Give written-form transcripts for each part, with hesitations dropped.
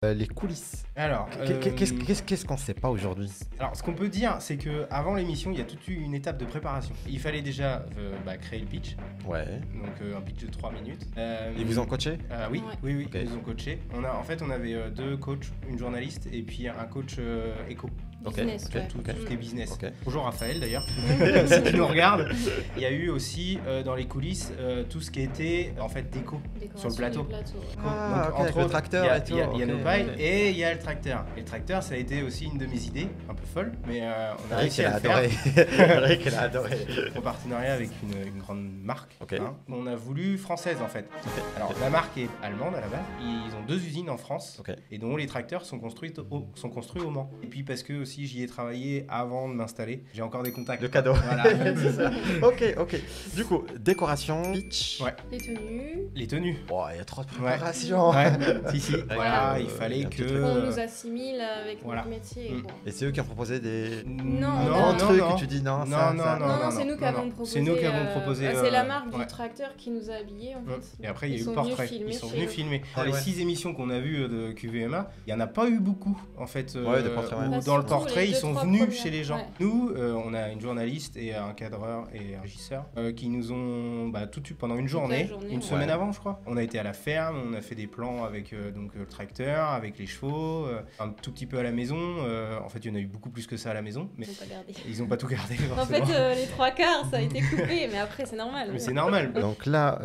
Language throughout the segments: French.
Les coulisses. Alors, Qu'est-ce qu'on sait pas aujourd'hui? alors, ce qu'on peut dire, c'est que avant l'émission, il y a toute une étape de préparation. Il fallait déjà créer le pitch, Ouais. donc un pitch de 3 minutes. Ils vous ont coaché? Oui, Ouais. oui, Ok. ils nous ont coachés. En fait, on avait 2 coachs, une journaliste et puis un coach éco. Business, ok, ouais. Tout ok. ce qui est business. Ok. Bonjour Raphaël d'ailleurs, si tu nous regardes. Il y a eu aussi dans les coulisses tout ce qui était en fait déco sur le plateau. Ouais. Ah, Donc, ok, avec le tracteur il y a, et tout, il y a ok. nos bails et il y a le tracteur. Et le tracteur, ça a été aussi une de mes idées, un peu folle, mais on a réussi à le faire. Eric, elle a adoré. En partenariat avec une grande marque. Ok. On a voulu française en fait. Alors la marque est allemande à la base. Ils ont 2 usines en France Ok. et dont les tracteurs sont construits au Mans. Et puis parce que aussi j'y ai travaillé avant de m'installer, j'ai encore des contacts. Le cadeau. Voilà. C'est ça. Ok. Du coup, décoration, pitch. Ouais. Les tenues. Les tenues. Oh, il y a trop de préparation. Ouais. Si. Voilà, Voilà. il fallait Il y a un que. petit On nous assimile avec voilà. notre métier. Mm. Quoi. Et c'est eux qui ont proposé des Non, trucs non. que tu dis non, Non, ça, non, ça. Non, c'est nous qui avons proposé. C'est nous qui avons proposé. C'est la marque ouais. du tracteur qui nous a habillés en fait. Et après, il y a eu Ils le sont venus portrait. filmer Ils sont chez venus eux. filmer. Ah Dans les ouais. 6 émissions qu'on a vues de QVMA, il n'y en a pas eu beaucoup en fait. Ouais, des portraits, ouais. Où Bah, dans le surtout portrait, les ils deux, sont trois venus premières. chez les gens. Ouais. Nous, on a une journaliste et un cadreur et un régisseur qui nous ont tout de suite pendant une journée, journée, une ouais. semaine avant, je crois. On a été à la ferme, on a fait des plans avec le tracteur, avec les chevaux, un tout petit peu à la maison. En fait, il y en a eu beaucoup plus que ça à la maison, mais Ils ont pas gardé. ils n'ont pas tout gardé. En fait, forcément. les 3/4, ça a été coupé, mais après, c'est normal. Mais c'est normal. Donc là,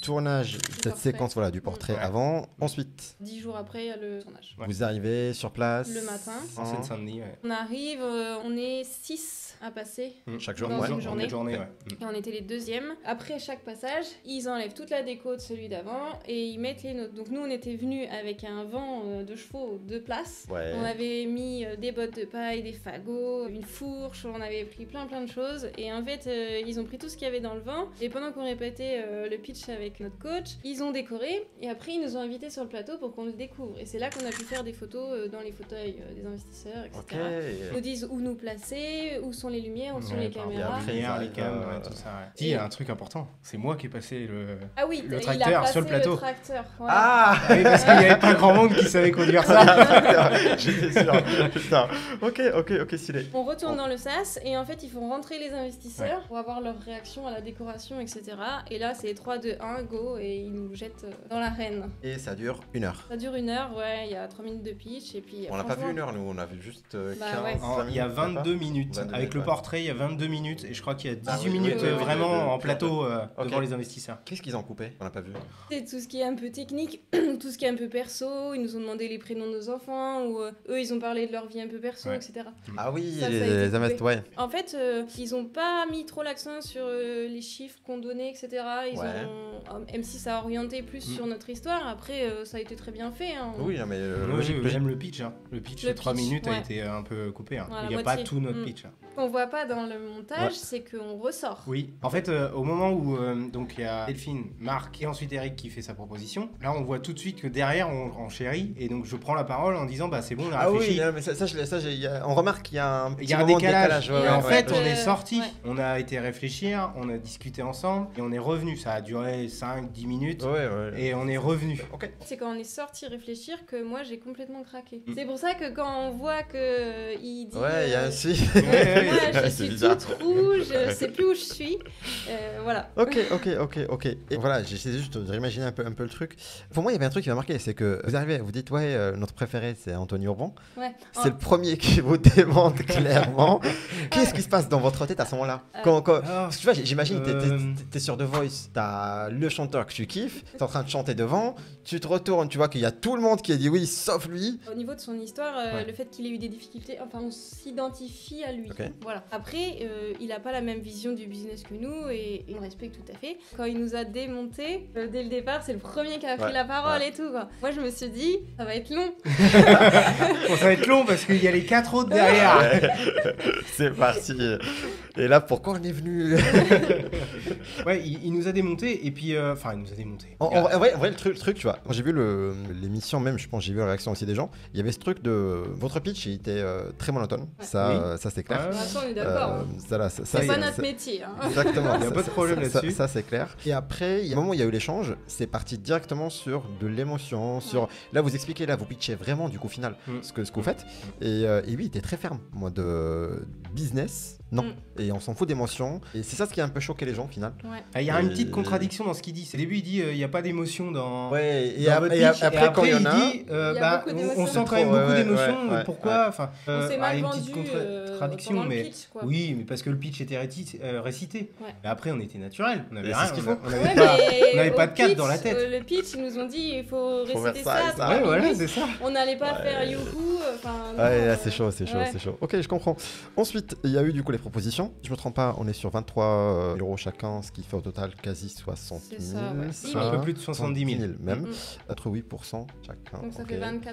tournage, cette portrait. séquence voilà, du portrait Ouais. avant. Ensuite, 10 jours après, il y a le tournage. Ouais. vous arrivez sur place. Le matin. En Seine-Saint-Denis, ouais. On arrive, on est 6 à passer. Chaque jour, Dans ouais. une journée. ouais. Et on était les deuxièmes. Après chaque passage, ils enlèvent toute la déco de celui d'avant et ils mettent les nôtres. Donc nous, on était venus avec un vent de chevaux de place. Ouais. On avait mis des bottes de paille, des fagots, une fourche, on avait pris plein de choses. Et en fait, ils ont pris tout ce qu'il y avait dans le vent. Et pendant qu'on répétait le pitch avec notre coach, ils ont décoré. Et après, ils nous ont invités sur le plateau pour qu'on le découvre. Et c'est là qu'on a pu faire des photos dans les fauteuils des investisseurs, etc. Ok. Ils nous disent où nous placer, où sont les lumières, où sont Ouais, les par caméras. après, Lumière, les cams, Euh, tout ça. Ouais. Si, il y a un truc important. C'est moi qui ai passé le. Ah oui, Le il tracteur a placé sur le plateau. Le tracteur, ouais. Ah Oui, parce qu'il n'y avait pas grand monde qui savait conduire ça. J'étais sûr. Putain. Ok, stylé. On retourne dans le SAS et en fait ils font rentrer les investisseurs pour avoir leur réaction à la décoration, etc. Et là c'est 3, 2, 1, go et ils nous jettent dans l'arène. Et ça dure 1 heure. Ça dure 1 heure, ouais, il y a 3 minutes de pitch et puis. On n'a pas vu franchement, 1 heure, nous, on a vu juste 15, Bah ouais. 20 Il y a minutes, 22 minutes. 22 Avec le minutes, portrait, il y a 22 minutes. Et je crois qu'il y a 18 Ah oui, minutes oui, oui, vraiment oui, en plateau Ok. devant les investisseurs. Qu'est-ce qu'ils ont coupé? On n'a pas vu. C'est tout ce qui est un peu technique, tout ce qui est un peu perso. Ils nous ont demandé les prénoms de nos enfants ou eux ils ont parlé de leur vie un peu perso, Ouais. etc. Ah oui, Ça a été les coupé. invests, ouais. En fait, ils ont pas mis trop l'accent sur les chiffres qu'on donnait, etc. Ils Ouais. M6 a orienté plus sur notre histoire. Après, ça a été très bien fait. Hein. Oui, non, mais Oui, logique. j'aime le pitch. Hein. Le pitch Le de 3 pitch, minutes a ouais. été un peu coupé. Hein. Voilà, Il n'y a moitié. pas tout notre pitch. Hein. Ce qu'on voit pas dans le montage, Ouais. c'est qu'on ressort. Oui, en fait, au moment où donc il y a Delphine, Marc et ensuite Eric qui fait sa proposition, là on voit tout de suite que derrière on chérit et donc je prends la parole en disant bah c'est bon on a Ah réfléchi. oui, non, mais on remarque qu'il y a un Il petit y a un moment de décalage. ouais, et en ouais, fait, ouais. on est sorti, ouais. on a été réfléchir, on a discuté ensemble et on est revenu. Ça a duré 5-10 minutes Ouais. et on est revenu. Ok. C'est quand on est sorti réfléchir que moi j'ai complètement craqué. Mm. C'est pour ça que quand on voit que il dit Ouais, il y a un si. Ouais, moi je C'est suis bizarre. toute rouge, je sais plus où je suis. Voilà. Ok. Et voilà, j'essaie juste de réimaginer un peu le truc. Pour moi, il y avait un truc qui m'a marqué, c'est que vous arrivez, vous dites, ouais, notre préféré, c'est Anthony Urban. Ouais. C'est le premier qui vous demande clairement. Qu'est-ce qui se passe dans votre tête à ce moment-là? Parce que tu vois, j'imagine, t'es sur The Voice, t'as le chanteur que tu kiffes, t'es en train de chanter devant, tu te retournes, tu vois qu'il y a tout le monde qui a dit oui, sauf lui. Au niveau de son histoire, Ouais. le fait qu'il ait eu des difficultés, enfin on s'identifie à lui. Ok. Voilà. Après, il a pas la même vision du business que nous et on respecte tout à fait. Quand il nous a démonté, dès le départ, c'est le premier qui a pris Ouais. la parole Ouais. et tout. Quoi. Moi je me suis dit, ça va être long. Bon, ça va être long parce qu'il y a les 4 autres derrière. C'est parti. Et là, pourquoi on est venu? Ouais, il nous a démonté et puis enfin il nous a démonté. En vrai, le truc, tu vois, quand j'ai vu l'émission même, je pense j'ai vu la réaction aussi des gens, il y avait ce truc de votre pitch, il était très monotone. Ouais. Ça c'est clair. De toute façon, on est d'accord. C'est pas notre métier. Exactement. Il n'y a pas de problème là-dessus. Ça c'est clair. Et après, il y a un moment où il y a eu l'échange, c'est parti directement sur de l'émotion, sur là vous expliquez, là vous pitchez vraiment du coup au final ce que vous faites. Et oui, il était très ferme, moi de business. Non, et on s'en fout d'émotion. Et c'est ça ce qui a un peu choqué les gens au final. Il y a une petite contradiction dans ce qu'il dit. Au début, il dit il n'y a pas d'émotion dans. Ouais, et après, quand il dit on sent quand même beaucoup d'émotion. Pourquoi enfin, on s'est mal une vendu petite contradiction, mais pitch, quoi. oui, mais parce que le pitch était récité. Mais après, on était naturel. On avait rien. On n'avait pas de cadre dans la tête. Le pitch, ils nous ont dit il faut réciter ça. Ouais, voilà, c'est ça. On n'allait pas faire youhou. Ouais, là c'est chaud. Ok, je comprends. Ensuite, il y a eu du coup les propositions. Je me trompe pas, on est sur 23 € chacun, ce qui fait au total quasi 60 000. C'est un peu plus de 70 000 même. Entre 8% chacun. Donc ça fait 24%.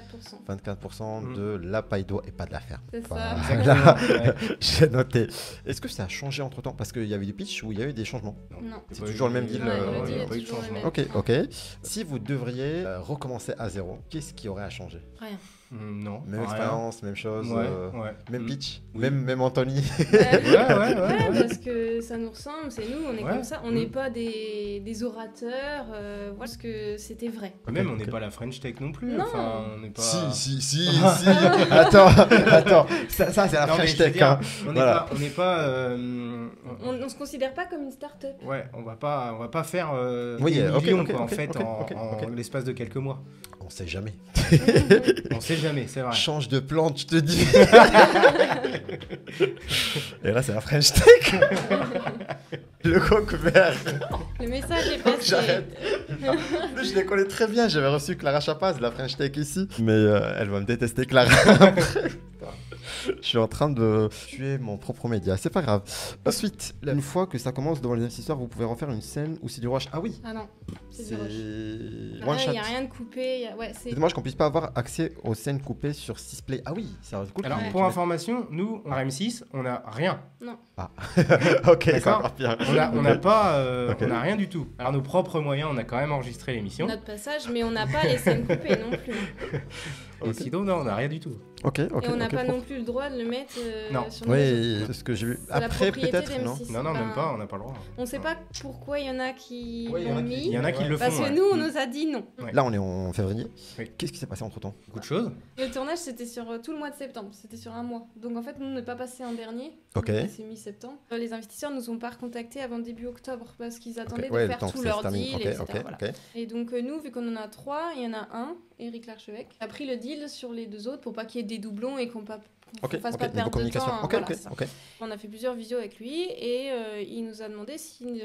24% de la paille d'eau et pas de la ferme. C'est ça. Là, j'ai noté. Est-ce que ça a changé entre temps? Parce qu'il y avait du pitch ou il y a eu des changements? Non. C'est toujours le même deal. Il n'y a pas eu de changement. Ok. Si vous devriez recommencer à zéro, qu'est-ce qui aurait à changer? Rien. Non. Même expérience, même chose, même pitch, même Anthony. Ouais, parce que ça nous ressemble, c'est nous, on est comme ça. On n'est pas des orateurs, parce que c'était vrai. Même on n'est pas la French Tech non plus. Non. Enfin, on n'est pas. Si. Attends. Ça c'est la French Tech. On n'est pas. On se considère pas comme une start-up. Ouais, on va pas faire des millions en fait en l'espace de quelques mois. On sait jamais. On sait jamais, c'est vrai. Change de plante, je te dis. Et là, c'est la French Tech. Le coq vert. Le message est passé. J'arrête. Je les connais très bien. J'avais reçu Clara Chapaz de la French Tech ici. Mais elle va me détester, Clara. Je suis en train de tuer mon propre média, c'est pas grave. Ensuite, une fois que ça commence devant les investisseurs, vous pouvez refaire une scène où c'est du rush. Ah oui. Ah non, c'est du rush. Il n'y a rien de coupé. C'est dommage qu'on puisse pas avoir accès aux scènes coupées sur 6play. Ah oui, c'est cool. Alors pour information, nous, en RM6, on n'a rien. Non. Ah. Ok, c'est encore pire. On n'a pas, on n'a rien du tout. Alors nos propres moyens, on a quand même enregistré l'émission. Notre passage, mais on n'a pas les scènes coupées non plus. Et sinon, non, on n'a rien du tout. Ok. Et on n'a pas non plus le droit de le mettre sur nos réseaux. C'est ce que j'ai vu. Après, peut-être, non. Non, même pas, on n'a pas le droit. On ne sait pas pourquoi il y en a qui l'ont mis. Il y en a qui le font. Parce que nous, on nous a dit non. Là, on est en février. Qu'est-ce qui s'est passé entre-temps? Beaucoup de choses. Le tournage, c'était sur tout le mois de septembre. C'était sur un mois. Donc, en fait, nous, on n'est pas passé en dernier. Ok. C'est mi-septembre. Les investisseurs nous ont pas recontactés avant début octobre parce qu'ils attendaient de faire tout leur deal, etc. Et donc, nous, vu qu'on en a 3, il y en a un, Eric Larchevêque, a pris le deal sur les 2 autres pour pas qu'il y ait des doublons et qu'on fasse pas perdre de temps. On a fait plusieurs visios avec lui et il nous a demandé si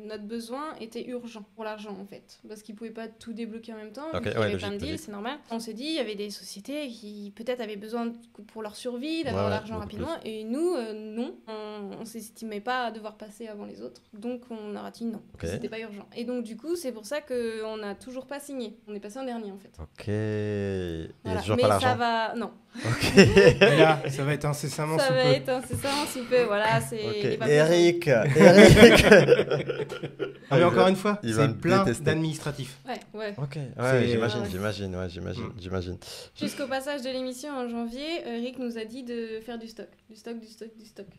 notre besoin était urgent pour l'argent en fait, parce qu'il pouvait pas tout débloquer en même temps. Il y avait plein de deals, c'est normal. On s'est dit il y avait des sociétés qui peut-être avaient besoin pour leur survie d'avoir l'argent rapidement et nous non, on s'estimait pas à devoir passer avant les autres, donc on a dit non, c'était pas urgent. Et donc du coup c'est pour ça qu'on n'a toujours pas signé. On est passé en dernier en fait. Ok. Voilà. Mais pas ça va, non. Ok. Et là, ça va être incessamment sous peu. Ça va être incessamment sous peu, voilà. C'est Eric. Mais encore une fois, c'est plein d'administratifs. Ouais. Ok, j'imagine. Jusqu'au passage de l'émission en janvier, Eric nous a dit de faire du stock.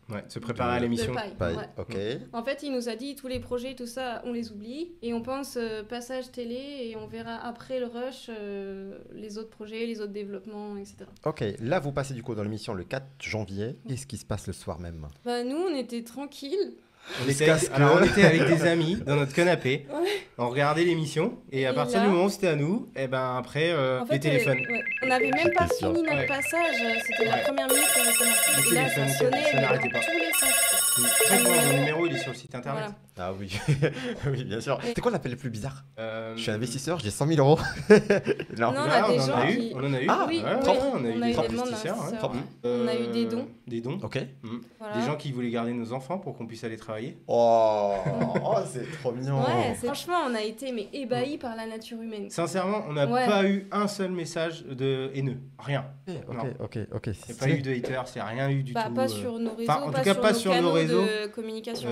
Ouais, se préparer à l'émission. Paille. Ok. En fait, il nous a dit tous les projets, tout ça, on les oublie. Et on pense passage télé et on verra après le rush les autres projets, les autres développements, etc. Ok, là vous passez du coup dans l'émission le 4 janvier. Qu'est-ce qui se passe le soir même? Nous, on était tranquilles. On était avec des amis dans notre canapé, on regardait l'émission et à partir du moment où c'était à nous, et ben après les téléphones. On n'avait même pas fini notre passage, c'était la première minute qu'on avait commencé. Et là ça sonnait, ça n'arrêtait pas. Tous les sens. Mon numéro il est sur le site internet. Voilà. Ah oui, oui bien sûr. C'est quoi l'appel le plus bizarre? Je suis investisseur, j'ai 100 000 €. Non, on a des gens qui... On en a eu. Ah oui, on a eu des investisseurs. On a eu des dons. Des dons. Ok. Des gens qui voulaient garder nos enfants pour qu'on puisse aller travailler travailler. Oh, c'est trop mignon. Ouais, franchement, on a été mais ébahis par la nature humaine. Sincèrement, on n'a pas eu un seul message de haineux. Rien. Ok. Il n'y a pas eu de haters, il n'y a rien eu du tout. Pas sur nos réseaux, en tout cas pas sur nos réseaux de communication.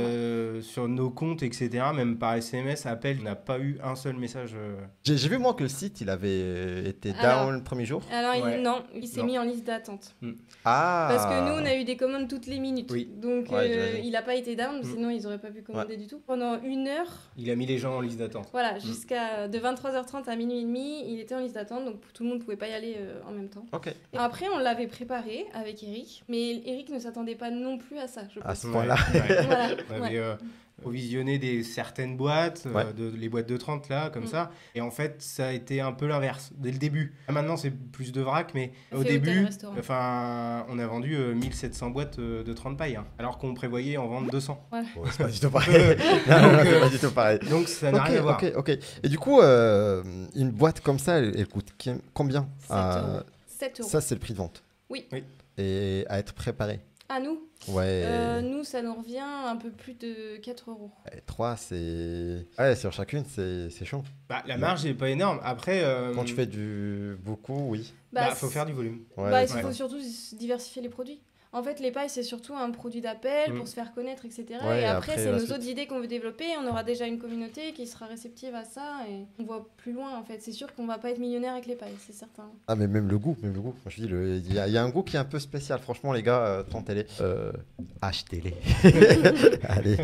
Sur nos comptes, etc. Même par SMS, appel, on n'a pas eu un seul message. J'ai vu moi que le site il avait été down le premier jour. Alors il s'est mis en liste d'attente. Ah. Parce que nous on a eu des commandes toutes les minutes. Oui. Donc il n'a pas été down, sinon ils n'auraient pas pu commander du tout. Pendant 1 heure. Il a mis les gens en liste d'attente. Voilà, jusqu'à de 23h30 à minuit et demi, il était en liste d'attente, donc tout le monde ne pouvait pas y aller en même temps. Ok. Et après on l'avait préparé avec Eric, mais Eric ne s'attendait pas non plus à ça, je pense. À ce point-là. Voilà. On avait provisionné certaines boîtes, les boîtes de 30 là, comme ça. Et en fait, ça a été un peu l'inverse dès le début. Maintenant, c'est plus de vrac, mais au début, on a vendu 1700 boîtes de 30 pailles, hein, alors qu'on prévoyait en vendre 200. Voilà. Bon, c'est pas du tout pareil. non, c'est pas du tout pareil. Donc ça n'a rien à voir. Ok. Et du coup, une boîte comme ça, elle coûte combien? 7 euros. Ça, c'est le prix de vente. Oui. Et à être préparé. À nous? Ouais. Nous, ça nous revient un peu plus de 4 euros. 3, c'est... Ouais, sur chacune, c'est chaud. La marge n'est pas énorme. Après... Quand tu fais beaucoup, oui. Faut faire du volume. Il faut surtout diversifier les produits. En fait, les pailles, c'est surtout un produit d'appel pour se faire connaître, etc. Ouais, et après c'est nos suite. autres idées qu'on veut développer. On aura déjà une communauté qui sera réceptive à ça et on voit plus loin, en fait. C'est sûr qu'on va pas être millionnaire avec les pailles, c'est certain. Ah, mais même le goût. Moi, je dis, il y a un goût qui est un peu spécial. Franchement, les gars, tentez-les. Achetez-les. Allez.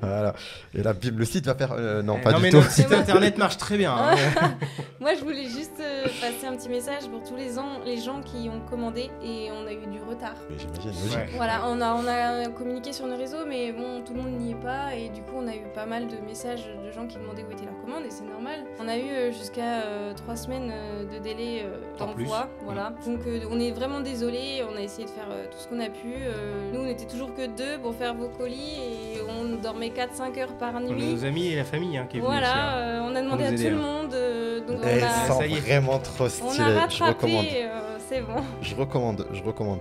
Voilà. Et là, bim, le site va faire... non, pas du tout. Notre site internet marche très bien. Hein. Moi, je voulais juste passer un petit message pour tous les gens qui ont commandé et on a eu du retard. Mais j'imagine. Voilà, on a communiqué sur nos réseaux, mais bon, tout le monde n'y est pas et du coup, on a eu pas mal de messages de gens qui demandaient où était leur commande et c'est normal. On a eu jusqu'à 3 semaines de délai d'envoi, voilà. Donc, on est vraiment désolés, on a essayé de faire tout ce qu'on a pu. Nous, on était toujours que 2 pour faire vos colis et on dormait 4-5 heures par nuit. On a nos amis et la famille qui est venue aussi, on a demandé à tout le monde. Donc elles sont vraiment trop stylées. On a rattrapé, je recommande. c'est bon. Je recommande.